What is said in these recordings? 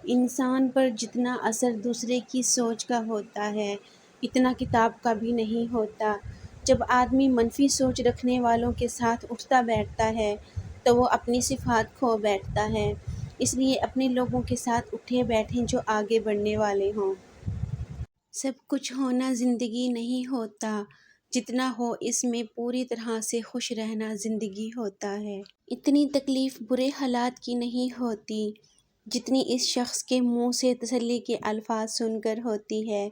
انسان پر جتنا اثر دوسرے کی سوچ کا ہوتا ہے اتنا کتاب کا بھی نہیں ہوتا۔ جب آدمی منفی سوچ رکھنے والوں کے ساتھ اٹھتا بیٹھتا ہے تو وہ اپنی صفات کھو بیٹھتا ہے۔ اس لیے اپنے لوگوں کے ساتھ اٹھے بیٹھیں جو آگے بڑھنے والے ہوں۔ سب کچھ ہونا زندگی نہیں ہوتا، جتنا ہو اس میں پوری طرح سے خوش رہنا زندگی ہوتا ہے۔ اتنی تکلیف برے حالات کی نہیں ہوتی جتنی اس شخص کے منہ سے تسلی کے الفاظ سن کر ہوتی ہے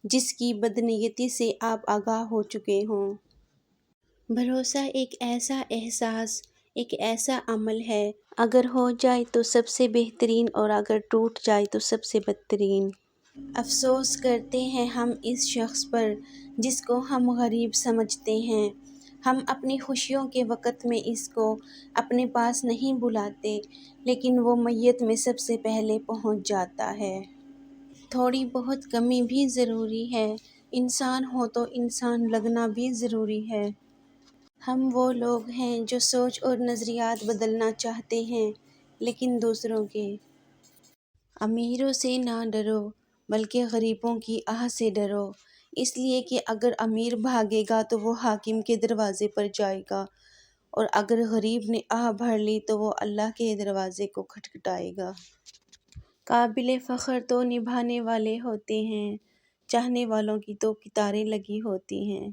جس کی بدنیتی سے آپ آگاہ ہو چکے ہوں۔ بھروسہ ایک ایسا احساس، ایک ایسا عمل ہے، اگر ہو جائے تو سب سے بہترین اور اگر ٹوٹ جائے تو سب سے بدترین۔ افسوس کرتے ہیں ہم اس شخص پر جس کو ہم غریب سمجھتے ہیں۔ ہم اپنی خوشیوں کے وقت میں اس کو اپنے پاس نہیں بلاتے لیکن وہ میت میں سب سے پہلے پہنچ جاتا ہے۔ تھوڑی بہت کمی بھی ضروری ہے، انسان ہو تو انسان لگنا بھی ضروری ہے۔ ہم وہ لوگ ہیں جو سوچ اور نظریات بدلنا چاہتے ہیں لیکن دوسروں کے۔ امیروں سے نہ ڈرو بلکہ غریبوں کی آہ سے ڈرو، اس لیے کہ اگر امیر بھاگے گا تو وہ حاکم کے دروازے پر جائے گا اور اگر غریب نے آہ بھر لی تو وہ اللہ کے دروازے کو کھٹکھٹائے گا۔ قابل فخر تو نبھانے والے ہوتے ہیں، چاہنے والوں کی تو قطاریں لگی ہوتی ہیں۔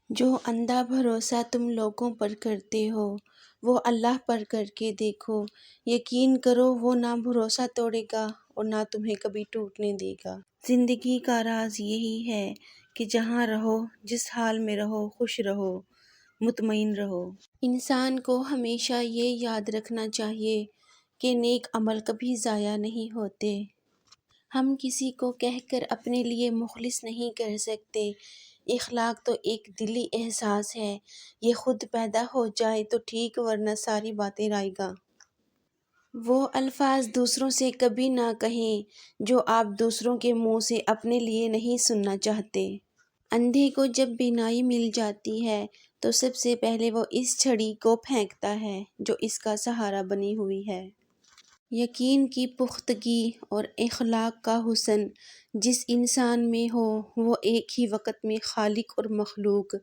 جو اندھا بھروسہ تم لوگوں پر کرتے ہو وہ اللہ پر کر کے دیکھو، یقین کرو وہ نہ بھروسہ توڑے گا اور نہ تمہیں کبھی ٹوٹنے دے گا۔ زندگی کا راز یہی ہے کہ جہاں رہو، جس حال میں رہو، خوش رہو، مطمئن رہو۔ انسان کو ہمیشہ یہ یاد رکھنا چاہیے کہ نیک عمل کبھی ضائع نہیں ہوتے۔ ہم کسی کو کہہ کر اپنے لیے مخلص نہیں کر سکتے۔ اخلاق تو ایک دلی احساس ہے، یہ خود پیدا ہو جائے تو ٹھیک ورنہ ساری باتیں رائیگاں۔ وہ الفاظ دوسروں سے کبھی نہ کہیں جو آپ دوسروں کے منہ سے اپنے لیے نہیں سننا چاہتے۔ اندھے کو جب بینائی مل جاتی ہے تو سب سے پہلے وہ اس چھڑی کو پھینکتا ہے جو اس کا سہارا بنی ہوئی ہے۔ یقین کی پختگی اور اخلاق کا حسن جس انسان میں ہو وہ ایک ہی وقت میں خالق اور مخلوق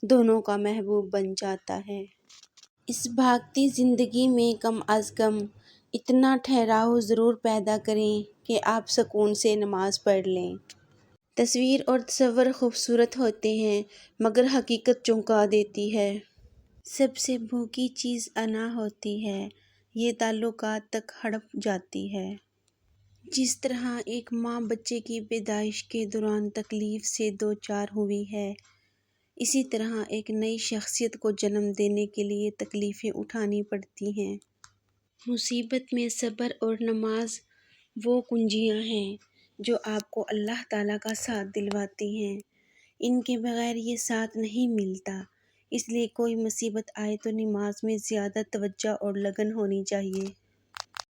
دونوں کا محبوب بن جاتا ہے۔ اس بھاگتی زندگی میں کم از کم اتنا ٹھہراؤ ضرور پیدا کریں کہ آپ سکون سے نماز پڑھ لیں۔ تصویر اور تصور خوبصورت ہوتے ہیں مگر حقیقت چونکا دیتی ہے۔ سب سے بھوکی چیز انا ہوتی ہے، یہ تعلقات تک ہڑپ جاتی ہے۔ جس طرح ایک ماں بچے کی پیدائش کے دوران تکلیف سے دوچار ہوئی ہے، اسی طرح ایک نئی شخصیت کو جنم دینے کے لیے تکلیفیں اٹھانی پڑتی ہیں۔ مصیبت میں صبر اور نماز وہ کنجیاں ہیں جو آپ کو اللہ تعالیٰ کا ساتھ دلواتی ہیں۔ ان کے بغیر یہ ساتھ نہیں ملتا، اس لیے کوئی مصیبت آئے تو نماز میں زیادہ توجہ اور لگن ہونی چاہیے۔